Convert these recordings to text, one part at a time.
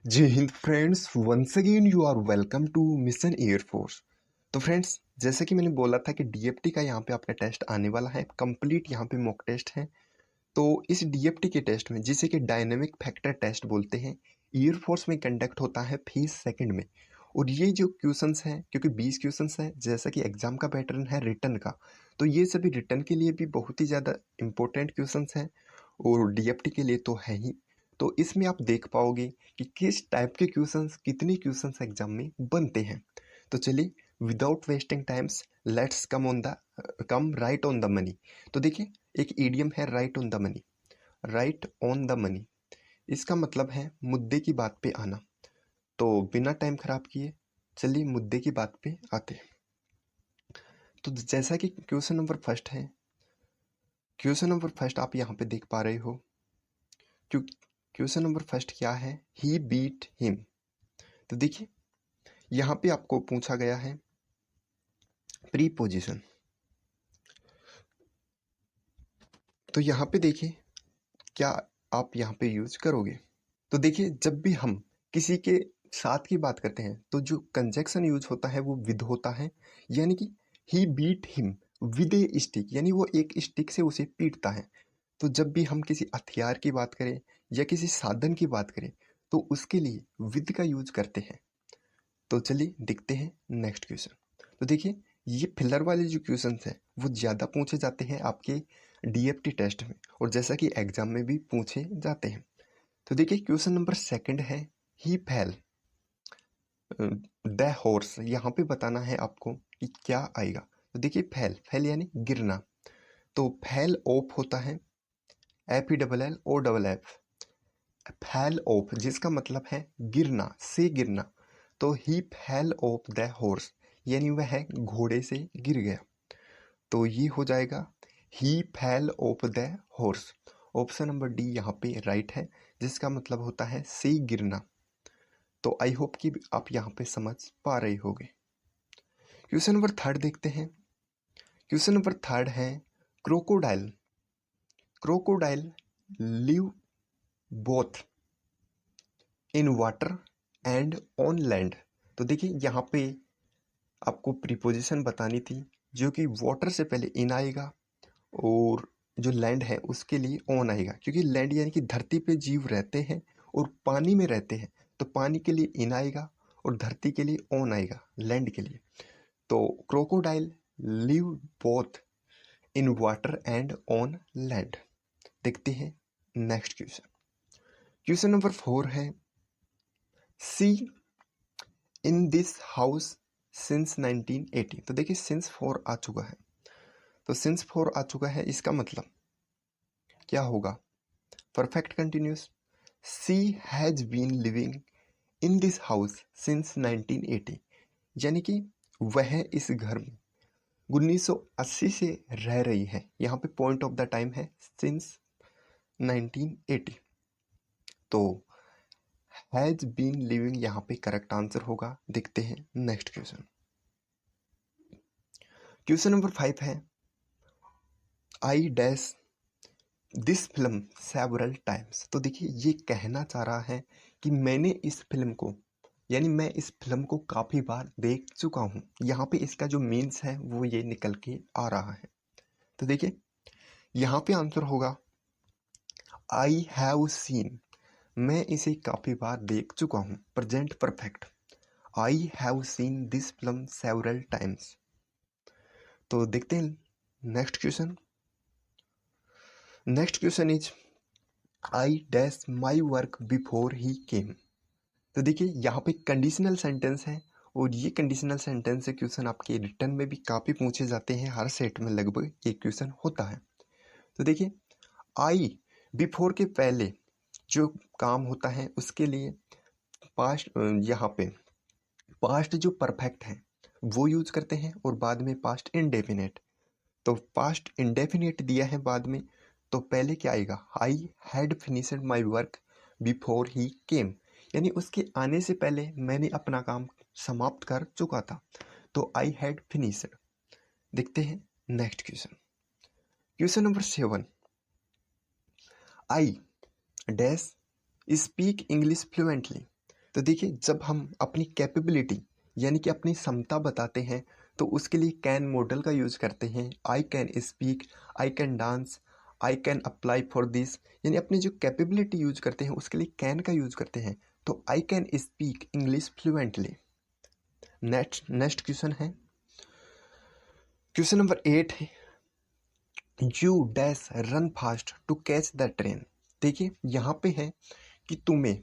जय हिंद friends, once again you are welcome to mission air force. तो फ्रेंड्स, जैसे कि मैंने बोला था कि डीएफटी का यहाँ पे आपका टेस्ट आने वाला है, कंप्लीट यहाँ पे मॉक टेस्ट है। तो इस डीएफटी के टेस्ट में, जिसे कि डायनेमिक फैक्टर टेस्ट बोलते हैं, एयरफोर्स में कंडक्ट होता है फेज सेकंड में। और ये जो क्वेश्चंस हैं, क्योंकि 20 क्वेश्चंस हैं, जैसा कि एग्जाम का पैटर्न है रिटर्न का, तो ये सभी रिटर्न के लिए भी बहुत ही ज़्यादा इंपॉर्टेंट क्वेश्चंस हैं और डीएफटी के लिए तो है ही। तो इसमें आप देख पाओगे कि किस टाइप के क्वेश्चंस, कितने क्वेश्चंस एग्जाम में बनते हैं। तो चलिए, without wasting times, let's come right on the money. तो देखिए, एक ईडियम है right on the money. Right on the money, इसका मतलब है मुद्दे की बात पे आना। तो बिना टाइम खराब किए चलिए मुद्दे की बात पे आते हैं। तो जैसा कि क्वेश्चन नंबर फर्स्ट है, क्वेश्चन नंबर फर्स्ट आप यहाँ पे देख पा रहे हो। क्वेश्चन नंबर फर्स्ट क्या है? ही बीट हिम। तो देखिए, यहाँ पे आपको पूछा गया है प्रीपोजिशन। तो यहाँ पे देखिए, क्या आप यहाँ पे यूज करोगे? तो देखिए, जब भी हम किसी के साथ की बात करते हैं तो जो कंजक्शन यूज होता है वो विद होता है। यानी कि he beat him with a stick, यानी वो एक स्टिक से उसे पीटता है। तो जब भी हम किसी हथियार की बात करें या किसी साधन की बात करें तो उसके लिए विद का यूज करते हैं। तो चलिए देखते हैं नेक्स्ट क्वेश्चन। तो देखिए, ये फिलर वाले जो क्वेश्चन हैं वो ज़्यादा पूछे जाते हैं आपके डीएफटी टेस्ट में, और जैसा कि एग्जाम में भी पूछे जाते हैं। तो देखिए, क्वेश्चन नंबर सेकंड है ही फेल द हॉर्स। यहाँ पे बताना है आपको कि क्या आएगा। तो देखिए, फेल फेल यानी गिरना। तो फेल ऑफ होता है FELL फेल ऑफ, जिसका मतलब है गिरना, से गिरना। तो ही फेल ऑफ द हॉर्स, यानी वह घोड़े से गिर गया। तो ये हो जाएगा he fell off the horse. Option number D यहाँ पे राइट है, जिसका मतलब होता है से गिरना। तो आई होप कि आप यहाँ पे समझ पा रहे होगे। क्वेश्चन नंबर थर्ड देखते हैं। क्वेश्चन नंबर थर्ड है crocodile. Crocodile live both in water and on land. तो देखिए, यहाँ पे आपको प्रीपोजिशन बतानी थी, जो कि वाटर से पहले इन आएगा और जो लैंड है उसके लिए ऑन आएगा, क्योंकि लैंड यानी कि धरती पे जीव रहते हैं और पानी में रहते हैं। तो पानी के लिए इन आएगा और धरती के लिए ऑन आएगा, लैंड के लिए। तो crocodile live both in water and on land. देखते हैं नेक्स्ट क्वेश्चन। क्वेश्चन नंबर 4 है सी इन दिस हाउस सिंस 1980। तो देखिए, सिंस 4 आ चुका है। तो सिंस 4 आ चुका है, इसका मतलब क्या होगा? Perfect continuous. She has been living in this house since 1980, यानी कि वह इस घर में 1980 से रह रही है। यहाँ पे पॉइंट ऑफ द टाइम है सिंस 1980। तो हैज बीन लिविंग यहाँ पे करेक्ट आंसर होगा। देखते हैं नेक्स्ट क्वेश्चन। क्वेश्चन नंबर 5 है I dash this film several times. तो देखिए, ये कहना चाह रहा है कि मैंने इस फिल्म को, यानी मैं इस फिल्म को काफ़ी बार देख चुका हूँ। यहाँ पे इसका जो मीन्स है वो ये निकल के आ रहा है। तो देखिए, यहाँ पे आंसर होगा आई हैव सीन। मैं इसे काफ़ी बार देख चुका हूँ, present perfect. I have seen this film several times. तो देखते हैं next question. Next question is I dash my work before he came. तो देखिए, यहाँ पे कंडीशनल सेंटेंस है, और ये कंडीशनल सेंटेंस से क्वेश्चन आपके रिटर्न में भी काफ़ी पूछे जाते हैं। हर सेट में लगभग एक क्वेश्चन होता है। तो देखिए, आई बिफोर के पहले जो काम होता है उसके लिए पास्ट, यहाँ पे पास्ट जो परफेक्ट है वो यूज करते हैं, और बाद में पास्ट इनडेफिनेट। तो पास्ट इंडेफिनिट दिया है बाद में, तो पहले क्या आएगा? I had finished my work before he came, यानी उसके आने से पहले मैंने अपना काम समाप्त कर चुका था। तो आई हैड फिनिश्ड। देखते हैं next question. Question number 7, I dash speak English fluently. तो देखिए, जब हम अपनी कैपेबिलिटी यानी कि अपनी क्षमता बताते हैं तो उसके लिए कैन मॉडल का यूज करते हैं। आई can speak, I can dance, I can apply for this, यानी अपनी जो कैपेबिलिटी यूज करते हैं उसके लिए कैन का यूज करते हैं। तो I can speak English fluently. Next question है, क्वेश्चन नंबर 8 है, you dash run fast to catch the train. देखिए यहाँ पे है कि तुम्हें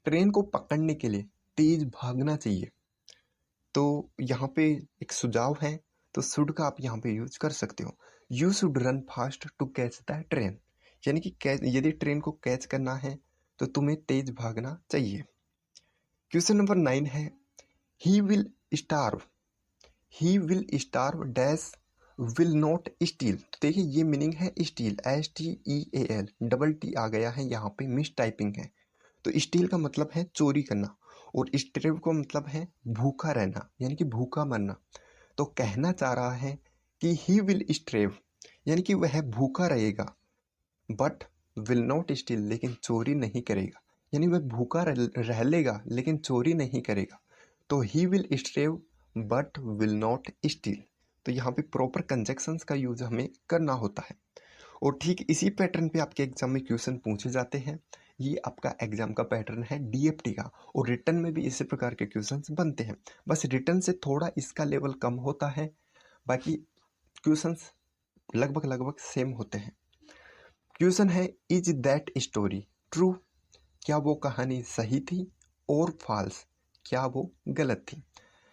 ट्रेन को पकड़ने के लिए तेज भागना चाहिए। तो यहाँ पे एक सुझाव है, तो शुड का आप यहाँ पे यूज कर सकते हो। You should run fast to catch the train, यानी कि यदि ट्रेन को कैच करना है तो तुम्हें तेज भागना चाहिए। क्वेश्चन नंबर 9 है, he will starve, he will starve dash will not steal. तो देखिए ये मीनिंग है स्टील, STEAL, डबल टी आ गया है यहाँ पे, मिस टाइपिंग है। तो स्टील का मतलब है चोरी करना और स्ट्रेव का मतलब है भूखा रहना यानी कि भूखा मरना। तो कहना चाह रहा है कि ही विल स्ट्रेव यानी कि वह भूखा रहेगा, बट विल नॉट स्टील, लेकिन चोरी नहीं करेगा, यानी वह भूखा रह लेगा लेकिन चोरी नहीं करेगा। तो he will starve but will not steal. तो यहाँ पे प्रॉपर कंजक्शंस का यूज हमें करना होता है। और ठीक इसी पैटर्न पे आपके एग्जाम में क्वेश्चन पूछे जाते हैं। ये आपका एग्जाम का पैटर्न है DFT का, और रिटर्न में भी इसी प्रकार के क्वेश्चंस बनते हैं। बस रिटर्न से थोड़ा इसका लेवल कम होता है, बाकी क्वेश्चंस लगभग लगभग सेम होते हैं। क्वेश्चन है, इज दैट स्टोरी ट्रू, क्या वो कहानी सही थी, और फॉल्स, क्या वो गलत थी।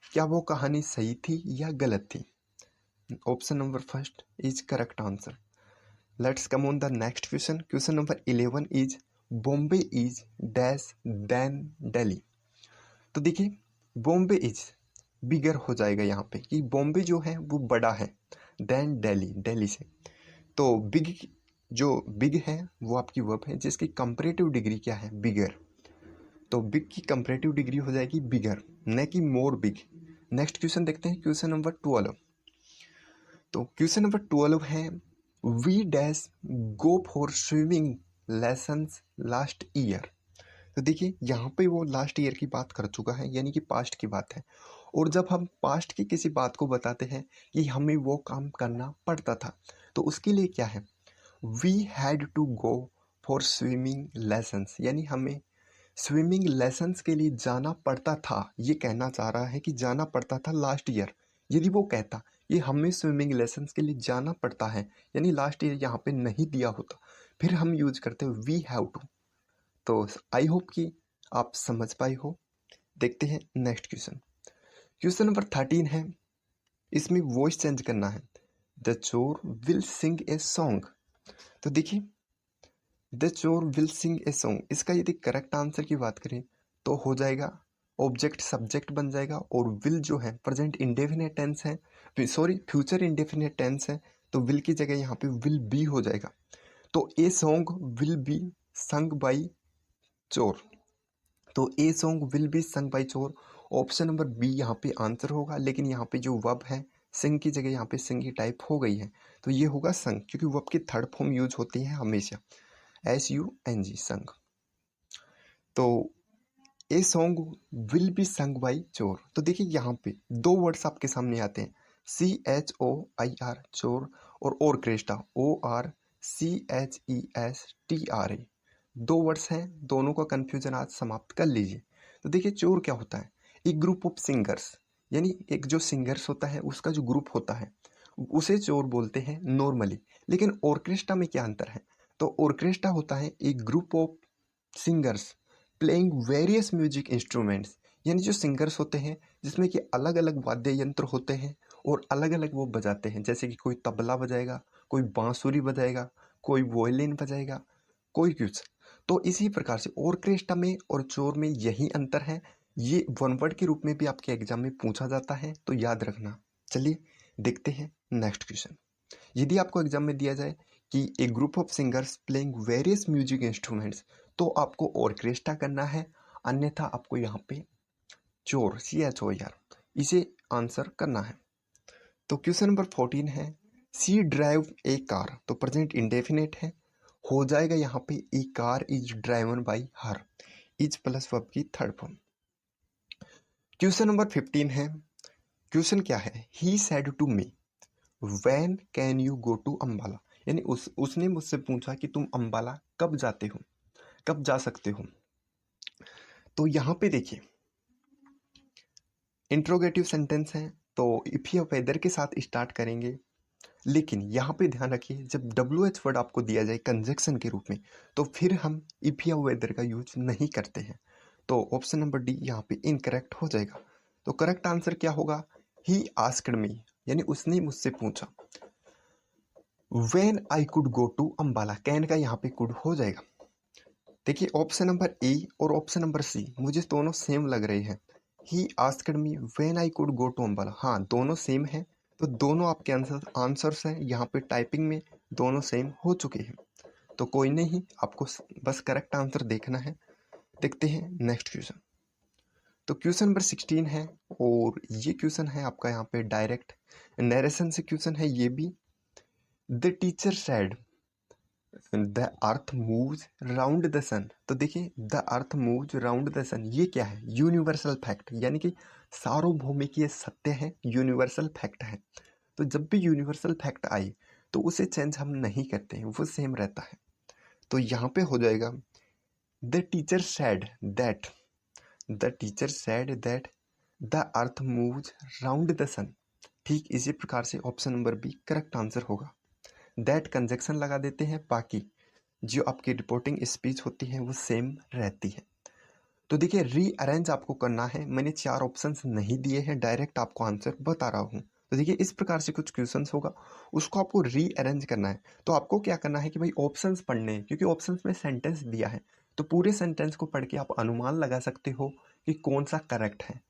क्या वो कहानी सही थी या गलत थी। Option number first is correct answer. Let's come on the next question. Question number 11 is Bombay is dash than Delhi. तो देखिए बॉम्बे इज बिगर हो जाएगा यहाँ पे कि बॉम्बे जो है वो बड़ा है देन दिल्ली, दिल्ली से। तो बिग, जो बिग है वो आपकी वर्ब है जिसकी कंपैरेटिव डिग्री क्या है, बिगर। तो बिग की कंपैरेटिव डिग्री हो जाएगी बिगर, न कि मोर बिग। नेक्स्ट क्वेश्चन देखते हैं, क्वेश्चन नंबर 12। तो क्वेश्चन नंबर 12 है, we dash go for swimming lessons last year. तो देखिए यहाँ पे वो लास्ट ईयर की बात कर चुका है, यानी कि पास्ट की बात है। और जब हम पास्ट की किसी बात को बताते हैं कि हमें वो काम करना पड़ता था, तो उसके लिए क्या है, we had to go for swimming lessons, यानी हमें स्विमिंग लेसन्स के लिए जाना पड़ता था। ये कहना चाह रहा है कि जाना पड़ता था लास्ट ईयर। यदि वो कहता ये हमें स्विमिंग लेसन्स के लिए जाना पड़ता है, यानी लास्ट ईयर यहाँ पे नहीं दिया होता, फिर हम यूज करते हैं वी हैव टू। तो आई होप कि आप समझ पाए हो। देखते हैं नेक्स्ट क्वेश्चन। क्वेश्चन नंबर 13 है, इसमें वॉइस चेंज करना है। द चोर विल सिंग ए सॉन्ग। तो देखिए द चोर विल सिंग ए सॉन्ग, इसका यदि करेक्ट आंसर की बात करें तो हो जाएगा ऑब्जेक्ट सब्जेक्ट बन जाएगा, और विल जो है प्रेजेंट इंडेफिनिट टेंस है, सॉरी फ्यूचर इंडेफिनिट टेंस है, तो विल की जगह यहाँ पे विल बी हो जाएगा। तो ए सॉन्ग विल बी संग बाई चोर। तो ए सॉन्ग विल बी संग बाई चोर, ऑप्शन नंबर बी यहाँ पे आंसर होगा। लेकिन यहाँ पे जो वर्ब है सिंग की जगह यहाँ पे सिंग की टाइप हो गई है, तो ये होगा संग, क्योंकि वर्ब की थर्ड फॉर्म यूज होती है हमेशा, SUNG संग। तो ए सॉन्ग विल बी संग बाई चोर। तो देखिए यहाँ पे दो वर्ड्स आपके सामने आते हैं, CHOIR चोर, और ऑर्केस्ट्रा ORCHESTRA। दो वर्ड्स हैं, दोनों का कन्फ्यूजन आज समाप्त कर लीजिए। तो देखिए चोर क्या होता है, एक ग्रुप ऑफ सिंगर्स, यानी एक जो सिंगर्स होता है उसका जो ग्रुप होता है उसे चोर बोलते हैं नॉर्मली। लेकिन ऑर्केस्ट्रा में क्या अंतर है, तो ऑर्केस्ट्रा होता है एक group of singers playing various music instruments, यानी जो सिंगर्स होते हैं जिसमें कि अलग अलग वाद्य यंत्र होते हैं और अलग अलग वो बजाते हैं, जैसे कि कोई तबला बजाएगा, कोई बांसुरी बजाएगा, कोई वॉयलिन बजाएगा, कोई कुछ। तो इसी प्रकार से ऑर्केस्ट्रा में और चोर में यही अंतर है। ये वन वर्ड के रूप में भी आपके एग्जाम में पूछा जाता है, तो याद रखना। चलिए देखते हैं नेक्स्ट क्वेश्चन। यदि आपको एग्जाम में दिया जाए कि a group of singers playing various music instruments, तो आपको ऑर्केस्ट्रा करना है, अन्यथा आपको यहाँ पे चोर CHOR इसे आंसर करना है। तो क्वेश्चन नंबर 14 है, सी ड्राइव ए कार। तो प्रेजेंट इंडेफिनेट है, हो जाएगा यहाँ पे a car is driven by her, is plus verb की थर्ड फॉर्म। क्वेश्चन नंबर 15 है। क्वेश्चन क्या है? He said to me when can you go to Ambala, यानी उसने मुझसे पूछा कि तुम अंबाला कब जाते हो, कब जा सकते हो। तो यहाँ पे देखिए इंट्रोगेटिव सेंटेंस है, तो इफ या वेदर के साथ स्टार्ट करेंगे, लेकिन यहाँ पे ध्यान रखिए जब WH वर्ड आपको दिया जाए कंजक्शन के रूप में तो फिर हम इफ या वेदर का यूज नहीं करते हैं। तो ऑप्शन नंबर डी यहाँ पे इनकरेक्ट हो जाएगा। तो करेक्ट आंसर क्या होगा? ही आस्क्ड मी, यानी उसने मुझसे पूछा। When I could go to Ambala, can का यहाँ पे कुड हो जाएगा। देखिए ऑप्शन नंबर ए और ऑप्शन नंबर सी मुझे दोनों सेम लग रहे हैं। He asked me when I could go to Ambala, हाँ दोनों सेम है। तो दोनों आपके आंसर्स हैं यहाँ पे टाइपिंग में दोनों सेम हो चुके हैं। तो कोई नहीं, आपको बस करेक्ट आंसर देखना है। देखते हैं नेक्स्ट क्वेश्चन। तो क्वेश्चन नंबर 16 है और ये क्वेश्चन है आपका यहाँ पे डायरेक्ट नरेशन से क्वेश्चन है ये भी। The teacher said the earth moves round the sun. तो देखिए the earth moves round the sun, ये क्या है? यूनिवर्सल फैक्ट, यानी कि सार्वभौमिकीय सत्य है, यूनिवर्सल फैक्ट है। तो जब भी यूनिवर्सल फैक्ट आए तो उसे चेंज हम नहीं करते हैं, वो सेम रहता है। तो यहाँ पे हो जाएगा the teacher said that, the teacher said that the earth moves round the sun. ठीक इसी प्रकार से option number B correct answer होगा। दैट कंजक्शन लगा देते हैं, बाकी जो आपकी रिपोर्टिंग स्पीच होती है वो सेम रहती है। तो देखिए रीअरेंज आपको करना है, मैंने 4 ऑप्शंस नहीं दिए हैं, डायरेक्ट आपको आंसर बता रहा हूँ। तो देखिए इस प्रकार से कुछ क्वेश्चंस होगा, उसको आपको रीअरेंज करना है। तो आपको क्या करना है कि भाई ऑप्शंस पढ़ने हैं, क्योंकि ऑप्शंस में सेंटेंस दिया है तो पूरे सेंटेंस को पढ़ के आप अनुमान लगा सकते हो कि कौन सा करेक्ट है।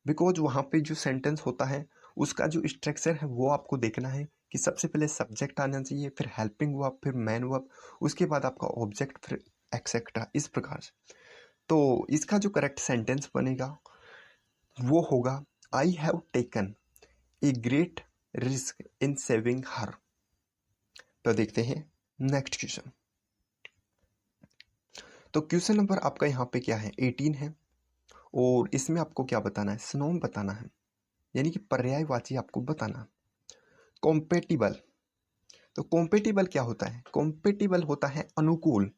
बिकॉज वहाँ पे जो सेंटेंस होता है उसका जो स्ट्रक्चर है वो आपको देखना है कि सबसे पहले सब्जेक्ट आना चाहिए, फिर हेल्पिंग वर्ब, फिर मैन वर्ब, उसके बाद आपका ऑब्जेक्ट, फिर एक्सेट्रा, इस प्रकार से। तो इसका जो करेक्ट सेंटेंस बनेगा वो होगा I have taken a great risk in saving हर। तो देखते हैं नेक्स्ट क्वेश्चन। तो क्वेश्चन नंबर आपका यहाँ पे क्या है? 18 है और इसमें आपको क्या बताना है? सिनोनिम बताना है, यानी कि पर्यायवाची आपको बताना है। कॉम्पेटिबल, तो कॉम्पेटिबल क्या होता है? कॉम्पेटिबल होता है अनुकूल,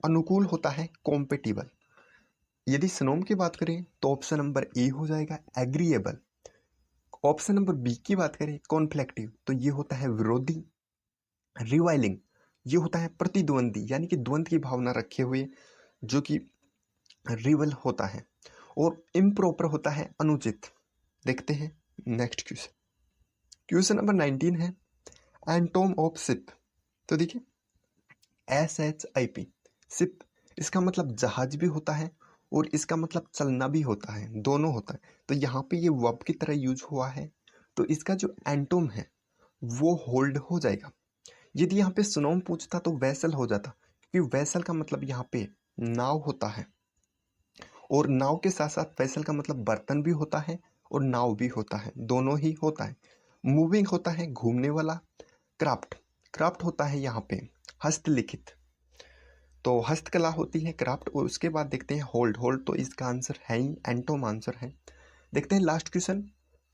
अनुकूल होता है कॉम्पेटिबल। यदि सिनोनिम की बात करें तो ऑप्शन नंबर ए हो जाएगा एग्रीएबल। ऑप्शन नंबर बी की बात करें कॉन्फ्लिक्टिव, तो ये होता है विरोधी। रिवाइलिंग ये होता है प्रतिद्वंदी, यानी कि द्वंद की भावना रखे हुए, जो कि रिवल होता है। और इम्प्रॉपर होता है अनुचित। देखते हैं नेक्स्ट क्वेश्चन। क्वेश्चन नंबर 19 है एंटोम ऑफ शिप। तो देखिए SHIP, शिप, इसका मतलब जहाज भी होता है और इसका मतलब चलना भी होता है, दोनों होता है। तो यहाँ पे ये वर्ब की तरह यूज हुआ है, तो इसका जो एंटोम है वो होल्ड हो जाएगा। यदि यहाँ पे सुनोम पूछता तो वैसल हो जाता, क्योंकि वैसल का मतलब यहाँ पे नाव होता है, और नाव के साथ साथ वैसल का मतलब बर्तन भी होता है और नाव भी होता है, दोनों ही होता है। मूविंग होता है घूमने वाला। क्राफ्ट, क्राफ्ट होता है यहाँ पे हस्तलिखित, तो हस्तकला होती है क्राफ्ट। और उसके बाद देखते हैं होल्ड, होल्ड तो इसका आंसर है ही, एंटोम आंसर है। देखते हैं लास्ट क्वेश्चन,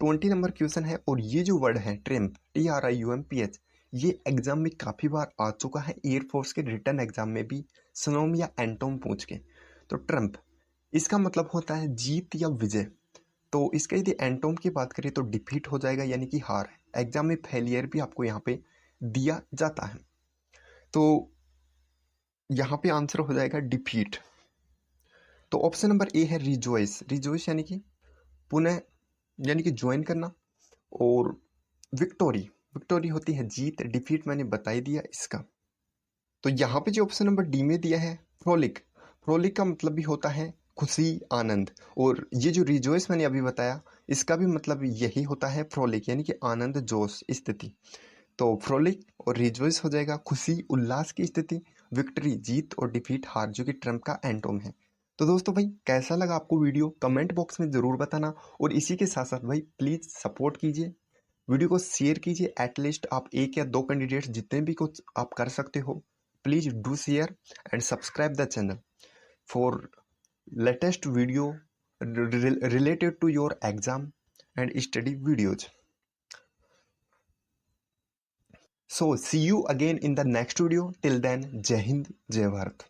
20 नंबर क्वेश्चन है और ये जो वर्ड है ट्रिम्प, TRIUMPH, ये एग्जाम में काफ़ी बार आ चुका है, एयरफोर्स के रिटर्न एग्जाम में भी सिनोनिम या एंटोम पूछ के। तो ट्रम्प इसका मतलब होता है जीत या विजय। तो इसका यदि एंटोम की बात करें तो डिफीट हो जाएगा, यानी कि हार। एग्जाम में फेलियर भी आपको यहाँ पे दिया जाता है, तो यहाँ पे आंसर हो जाएगा डिफीट। तो ऑप्शन नंबर ए है रिजॉइस, रिजॉइस यानी कि पुनः, यानी कि ज्वाइन करना। और विक्टोरी, विक्टोरी होती है जीत, डिफीट मैंने बता ही दिया इसका। तो यहाँ पे जो ऑप्शन नंबर डी में दिया है फ्रोलिक, फ्रोलिक का मतलब भी होता है खुशी, आनंद। और ये जो रिजॉइस मैंने अभी बताया इसका भी मतलब यही होता है फ्रोलिक, यानी कि आनंद, जोश, स्थिति। तो फ्रोलिक और रिजॉइस हो जाएगा खुशी, उल्लास की स्थिति। विक्ट्री जीत और डिफीट हार, जो कि ट्रम्प का एंटोम है। तो दोस्तों भाई कैसा लगा आपको वीडियो, कमेंट बॉक्स में ज़रूर बताना। और इसी के साथ साथ भाई प्लीज़ सपोर्ट कीजिए, वीडियो को शेयर कीजिए। एटलीस्ट आप 1 या 2 कैंडिडेट्स जितने भी कुछ आप कर सकते हो, please do share and subscribe the channel for latest video related to your exam and study videos. So see you again in the next video. Till then, Jai Hind, Jai Bharat.